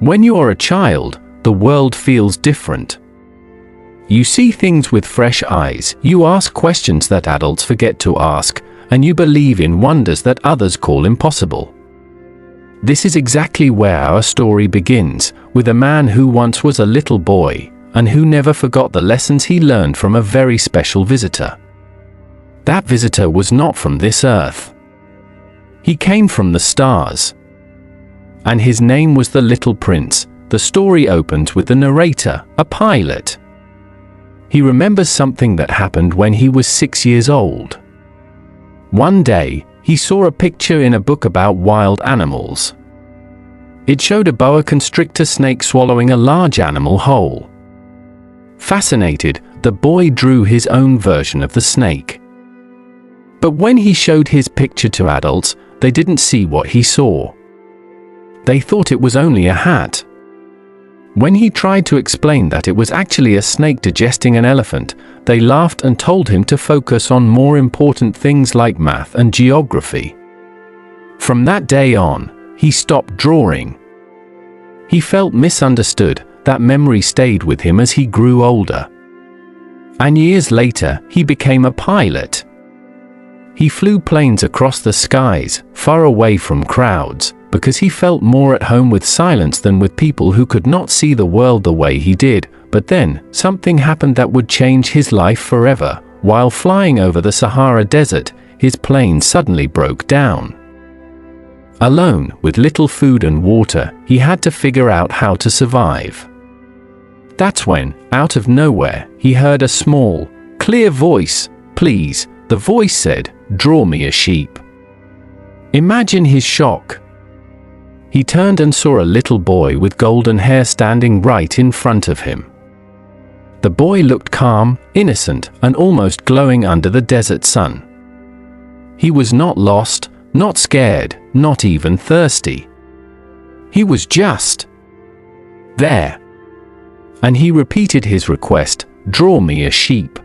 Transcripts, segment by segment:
When you're a child, the world feels different. You see things with fresh eyes, you ask questions that adults forget to ask, and you believe in wonders that others call impossible. This is exactly where our story begins, with a man who once was a little boy, and who never forgot the lessons he learned from a very special visitor. That visitor was not from this earth. He came from the stars. And his name was the Little Prince. The story opens with the narrator, a pilot. He remembers something that happened when he was 6 years old. One day, he saw a picture in a book about wild animals. It showed a boa constrictor snake swallowing a large animal whole. Fascinated, the boy drew his own version of the snake. But when he showed his picture to adults, they didn't see what he saw. They thought it was only a hat. When he tried to explain that it was actually a snake digesting an elephant, they laughed and told him to focus on more important things like math and geography. From that day on, he stopped drawing. He felt misunderstood. That memory stayed with him as he grew older. And years later, he became a pilot. He flew planes across the skies, far away from crowds, because he felt more at home with silence than with people who could not see the world the way he did. But then, something happened that would change his life forever. While flying over the Sahara Desert, his plane suddenly broke down. Alone, with little food and water, he had to figure out how to survive. That's when, out of nowhere, he heard a small, clear voice. "Please," the voice said, "draw me a sheep." Imagine his shock. He turned and saw a little boy with golden hair standing right in front of him. The boy looked calm, innocent, and almost glowing under the desert sun. He was not lost, not scared, not even thirsty. He was just there. And he repeated his request, "Draw me a sheep."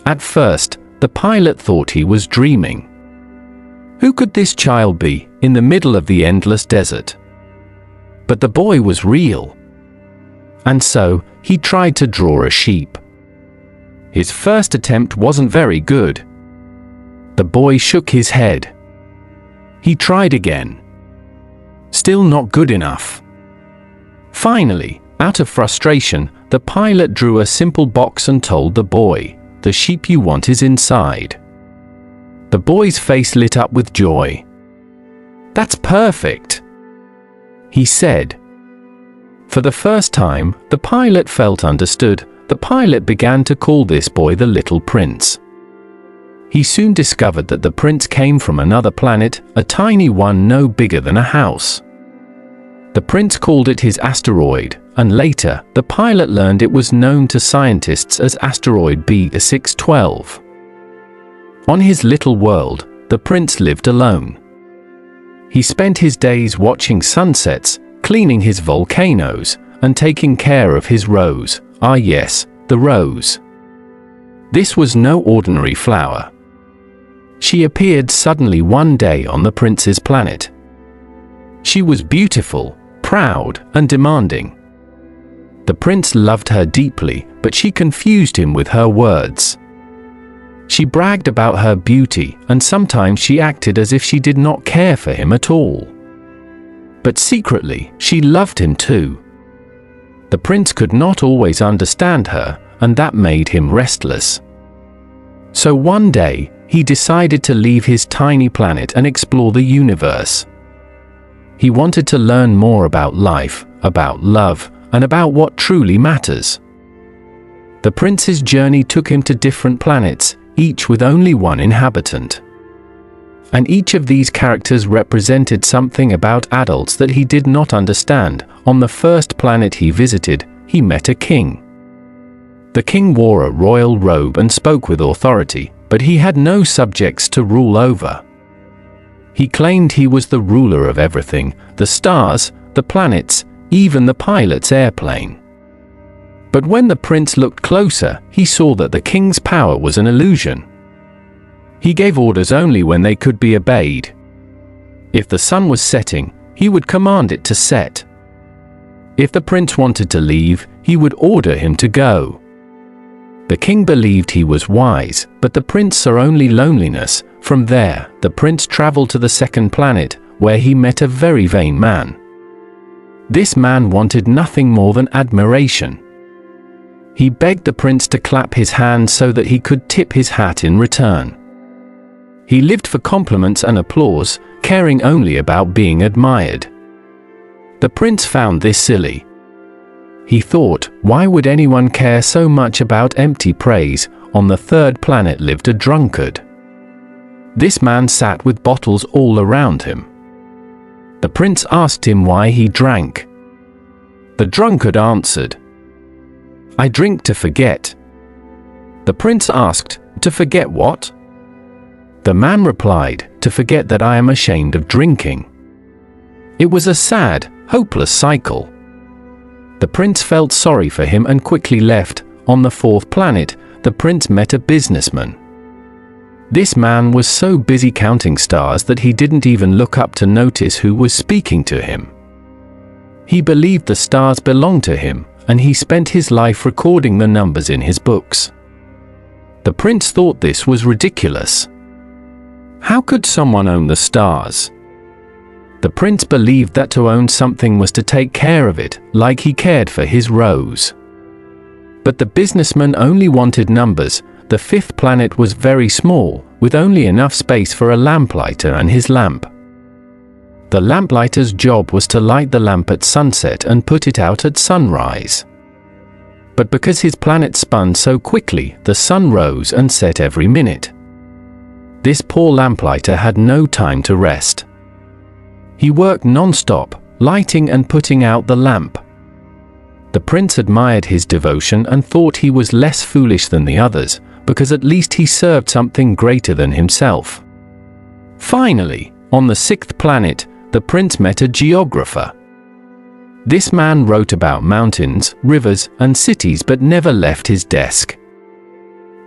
At first, the pilot thought he was dreaming. Who could this child be, in the middle of the endless desert? But the boy was real. And so, he tried to draw a sheep. His first attempt wasn't very good. The boy shook his head. He tried again. Still not good enough. Finally, out of frustration, the pilot drew a simple box and told the boy, "The sheep you want is inside." The boy's face lit up with joy. "That's perfect," he said. For the first time, the pilot felt understood. The pilot began to call this boy the Little Prince. He soon discovered that the prince came from another planet, a tiny one no bigger than a house. The prince called it his asteroid, and later, the pilot learned it was known to scientists as asteroid B612. On his little world, the prince lived alone. He spent his days watching sunsets, cleaning his volcanoes, and taking care of his rose. Ah yes, the rose. This was no ordinary flower. She appeared suddenly one day on the prince's planet. She was beautiful, proud, and demanding. The prince loved her deeply, but she confused him with her words. She bragged about her beauty, and sometimes she acted as if she did not care for him at all. But secretly, she loved him too. The prince could not always understand her, and that made him restless. So one day, he decided to leave his tiny planet and explore the universe. He wanted to learn more about life, about love, and about what truly matters. The prince's journey took him to different planets, each with only one inhabitant. And each of these characters represented something about adults that he did not understand. On the first planet he visited, he met a king. The king wore a royal robe and spoke with authority, but he had no subjects to rule over. He claimed he was the ruler of everything, the stars, the planets, even the pilot's airplane. But when the prince looked closer, he saw that the king's power was an illusion. He gave orders only when they could be obeyed. If the sun was setting, he would command it to set. If the prince wanted to leave, he would order him to go. The king believed he was wise, but the prince saw only loneliness. From there, the prince traveled to the second planet, where he met a very vain man. This man wanted nothing more than admiration. He begged the prince to clap his hands so that he could tip his hat in return. He lived for compliments and applause, caring only about being admired. The prince found this silly. He thought, why would anyone care so much about empty praise? On the third planet lived a drunkard. This man sat with bottles all around him. The prince asked him why he drank. The drunkard answered, "I drink to forget." The prince asked, "To forget what?" The man replied, "To forget that I am ashamed of drinking." It was a sad, hopeless cycle. The prince felt sorry for him and quickly left. On the fourth planet, the prince met a businessman. This man was so busy counting stars that he didn't even look up to notice who was speaking to him. He believed the stars belonged to him, and he spent his life recording the numbers in his books. The prince thought this was ridiculous. How could someone own the stars? The prince believed that to own something was to take care of it, like he cared for his rose. But the businessman only wanted numbers. The fifth planet was very small, with only enough space for a lamplighter and his lamp. The lamplighter's job was to light the lamp at sunset and put it out at sunrise. But because his planet spun so quickly, the sun rose and set every minute. This poor lamplighter had no time to rest. He worked non-stop, lighting and putting out the lamp. The prince admired his devotion and thought he was less foolish than the others, because at least he served something greater than himself. Finally, on the sixth planet, the prince met a geographer. This man wrote about mountains, rivers, and cities but never left his desk.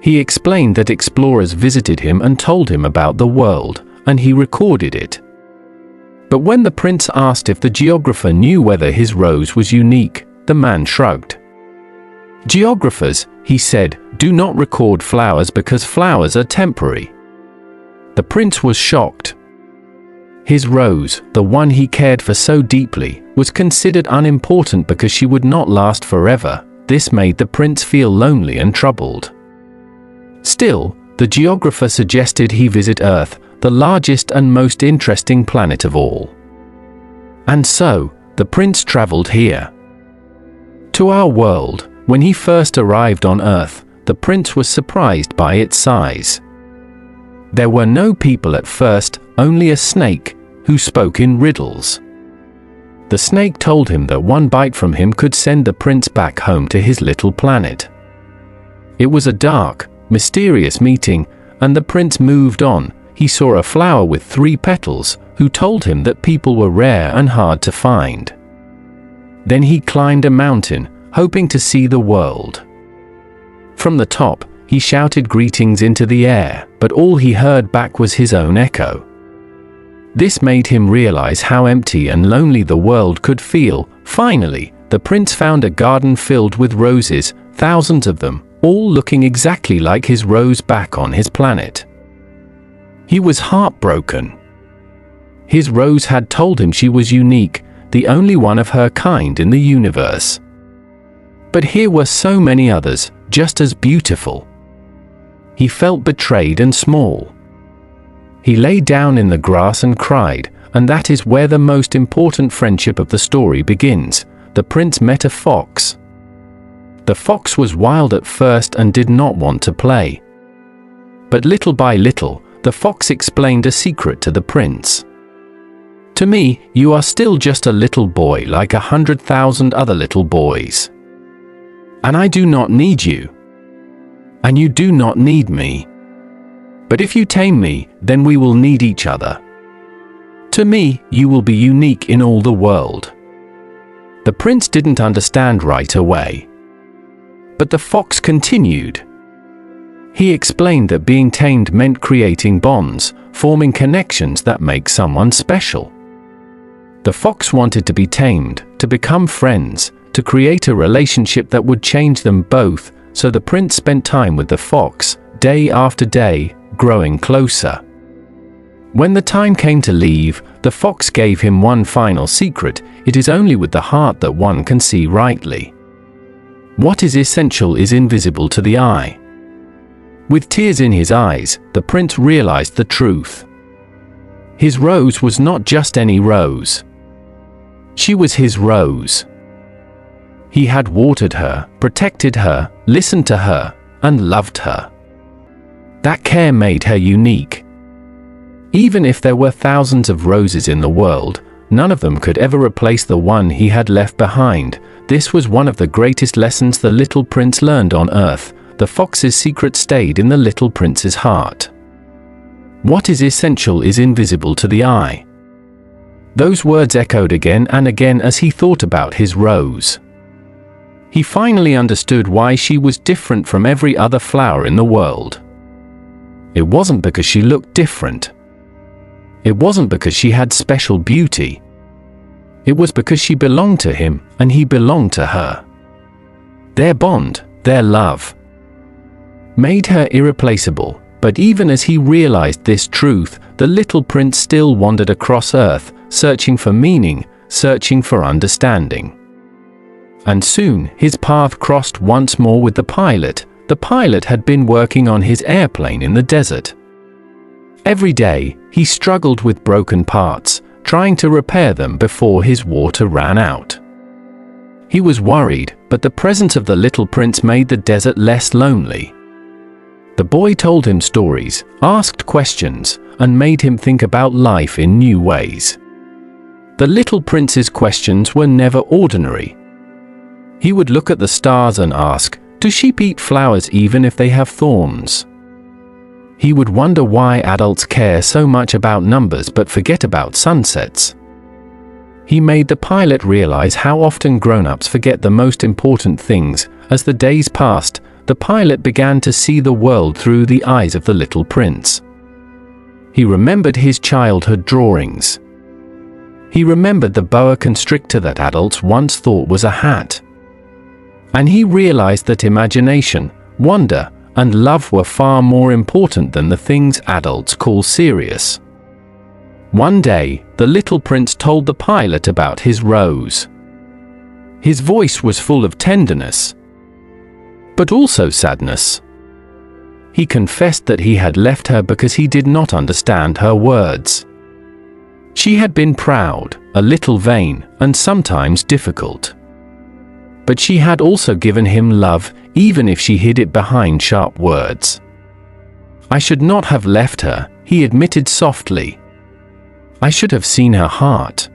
He explained that explorers visited him and told him about the world, and he recorded it. But when the prince asked if the geographer knew whether his rose was unique, the man shrugged. "Geographers," he said, "do not record flowers because flowers are temporary." The prince was shocked. His rose, the one he cared for so deeply, was considered unimportant because she would not last forever. This made the prince feel lonely and troubled. Still, the geographer suggested he visit Earth, the largest and most interesting planet of all. And so, the prince traveled here. To our world, when he first arrived on Earth, the prince was surprised by its size. There were no people at first, only a snake, who spoke in riddles. The snake told him that one bite from him could send the prince back home to his little planet. It was a dark, mysterious meeting, and the prince moved on. He saw a flower with 3 petals, who told him that people were rare and hard to find. Then he climbed a mountain, hoping to see the world. From the top, he shouted greetings into the air, but all he heard back was his own echo. This made him realize how empty and lonely the world could feel. Finally, the prince found a garden filled with roses, thousands of them, all looking exactly like his rose back on his planet. He was heartbroken. His rose had told him she was unique, the only one of her kind in the universe. But here were so many others, just as beautiful. He felt betrayed and small. He lay down in the grass and cried, and that is where the most important friendship of the story begins. The prince met a fox. The fox was wild at first and did not want to play. But little by little, the fox explained a secret to the prince. "To me, you are still just a little boy like 100,000 other little boys. And I do not need you. And you do not need me. But if you tame me, then we will need each other. To me, you will be unique in all the world." The prince didn't understand right away. But the fox continued. He explained that being tamed meant creating bonds, forming connections that make someone special. The fox wanted to be tamed, to become friends, to create a relationship that would change them both, so the prince spent time with the fox, day after day, growing closer. When the time came to leave, the fox gave him one final secret: it is only with the heart that one can see rightly. What is essential is invisible to the eye. With tears in his eyes, the prince realized the truth. His rose was not just any rose. She was his rose. He had watered her, protected her, listened to her, and loved her. That care made her unique. Even if there were thousands of roses in the world, none of them could ever replace the one he had left behind. This was one of the greatest lessons the little prince learned on earth. The fox's secret stayed in the little prince's heart. What is essential is invisible to the eye. Those words echoed again and again as he thought about his rose. He finally understood why she was different from every other flower in the world. It wasn't because she looked different. It wasn't because she had special beauty. It was because she belonged to him, and he belonged to her. Their bond, their love, made her irreplaceable. But even as he realized this truth, the little prince still wandered across earth, searching for meaning, searching for understanding. And soon, his path crossed once more with the pilot. The pilot had been working on his airplane in the desert. Every day, he struggled with broken parts, trying to repair them before his water ran out. He was worried, but the presence of the little prince made the desert less lonely. The boy told him stories, asked questions, and made him think about life in new ways. The little prince's questions were never ordinary. He would look at the stars and ask, "Do sheep eat flowers even if they have thorns?" He would wonder why adults care so much about numbers but forget about sunsets. He made the pilot realize how often grown-ups forget the most important things. As the days passed, the pilot began to see the world through the eyes of the little prince. He remembered his childhood drawings. He remembered the boa constrictor that adults once thought was a hat. And he realized that imagination, wonder, and love were far more important than the things adults call serious. One day, the little prince told the pilot about his rose. His voice was full of tenderness, but also sadness. He confessed that he had left her because he did not understand her words. She had been proud, a little vain, and sometimes difficult. But she had also given him love, even if she hid it behind sharp words. "I should not have left her," he admitted softly. "I should have seen her heart."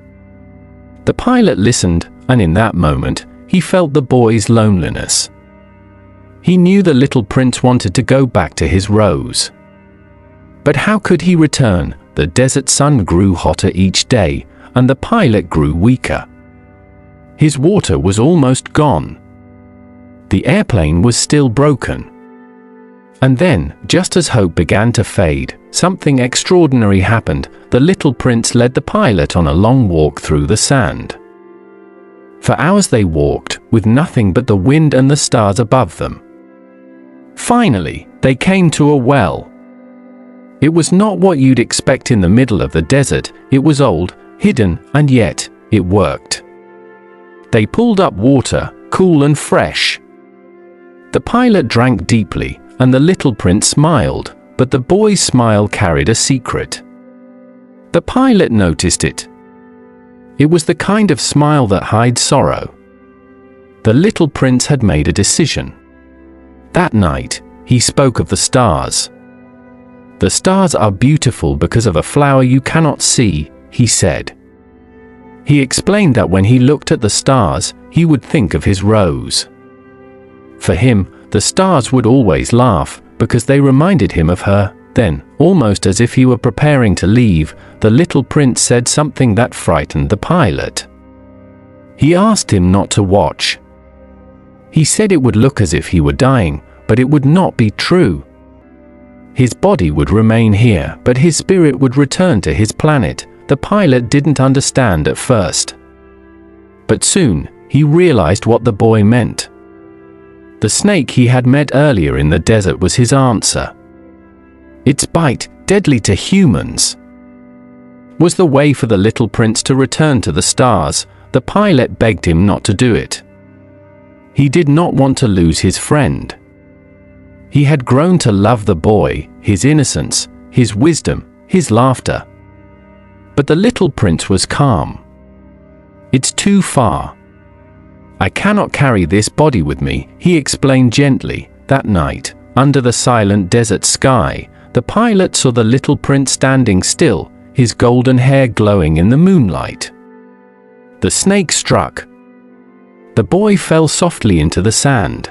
The pilot listened, and in that moment, he felt the boy's loneliness. He knew the little prince wanted to go back to his rose. But how could he return? The desert sun grew hotter each day, and the pilot grew weaker. His water was almost gone. The airplane was still broken. And then, just as hope began to fade, something extraordinary happened. The little prince led the pilot on a long walk through the sand. For hours they walked, with nothing but the wind and the stars above them. Finally, they came to a well. It was not what you'd expect in the middle of the desert. It was old, hidden, and yet, it worked. They pulled up water, cool and fresh. The pilot drank deeply, and the little prince smiled, but the boy's smile carried a secret. The pilot noticed it. It was the kind of smile that hides sorrow. The little prince had made a decision. That night, he spoke of the stars. "The stars are beautiful because of a flower you cannot see," he said. He explained that when he looked at the stars, he would think of his rose. For him, the stars would always laugh, because they reminded him of her. Then, almost as if he were preparing to leave, the little prince said something that frightened the pilot. He asked him not to watch. He said it would look as if he were dying, but it would not be true. His body would remain here, but his spirit would return to his planet. the pilot didn't understand at first. But soon, he realized what the boy meant. The snake he had met earlier in the desert was his answer. Its bite, deadly to humans, was the way for the little prince to return to the stars. The pilot begged him not to do it. He did not want to lose his friend. He had grown to love the boy, his innocence, his wisdom, his laughter. But the little prince was calm. "It's too far. I cannot carry this body with me," he explained gently. That night, under the silent desert sky, the pilot saw the little prince standing still, his golden hair glowing in the moonlight. The snake struck. The boy fell softly into the sand.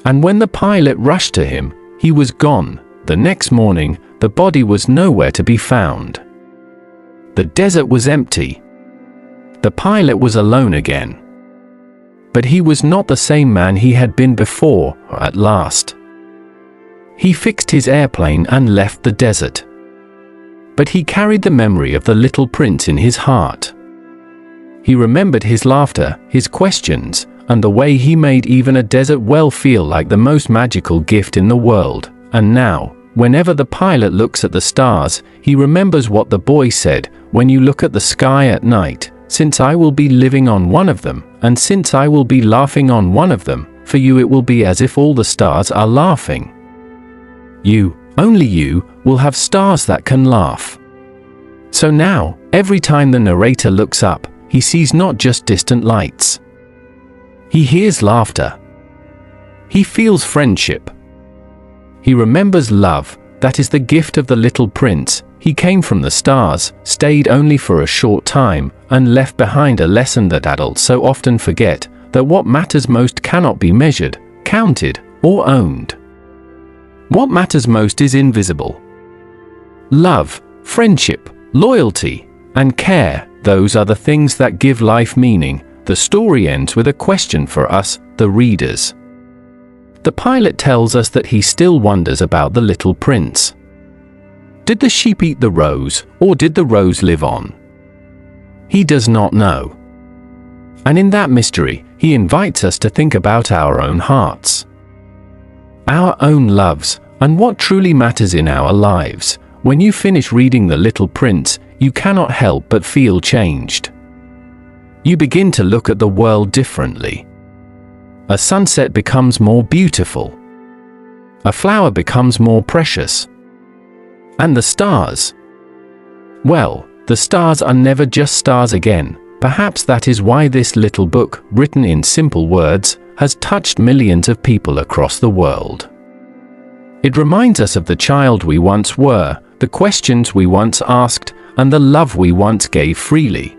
And when the pilot rushed to him, he was gone. The next morning, the body was nowhere to be found. The desert was empty. The pilot was alone again. But he was not the same man he had been before, at last. He fixed his airplane and left the desert. But he carried the memory of the little prince in his heart. He remembered his laughter, his questions, and the way he made even a desert well feel like the most magical gift in the world. And now, whenever the pilot looks at the stars, he remembers what the boy said, "When you look at the sky at night, since I will be living on one of them, and since I will be laughing on one of them, for you it will be as if all the stars are laughing. You, only you, will have stars that can laugh." So now, every time the narrator looks up, he sees not just distant lights. He hears laughter. He feels friendship. He remembers love. That is the gift of the little prince. He came from the stars, stayed only for a short time, and left behind a lesson that adults so often forget, that what matters most cannot be measured, counted, or owned. What matters most is invisible. Love, friendship, loyalty, and care, those are the things that give life meaning. The story ends with a question for us, the readers. The pilot tells us that he still wonders about the little prince. Did the sheep eat the rose, or did the rose live on? He does not know. And in that mystery, he invites us to think about our own hearts, our own loves, and what truly matters in our lives. When you finish reading The Little Prince, you cannot help but feel changed. You begin to look at the world differently. A sunset becomes more beautiful. A flower becomes more precious. And the stars? Well, the stars are never just stars again. Perhaps that is why this little book, written in simple words, has touched millions of people across the world. It reminds us of the child we once were, the questions we once asked, and the love we once gave freely.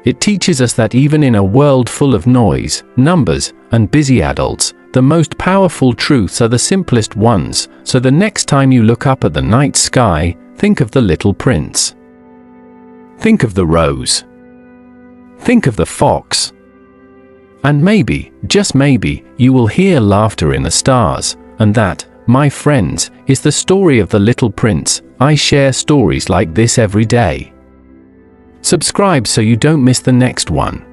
It teaches us that even in a world full of noise, numbers, and busy adults, the most powerful truths are the simplest ones. So the next time you look up at the night sky, think of the little prince. Think of the rose. Think of the fox. And maybe, just maybe, you will hear laughter in the stars. And that, my friends, is the story of the little prince. I share stories like this every day. Subscribe so you don't miss the next one.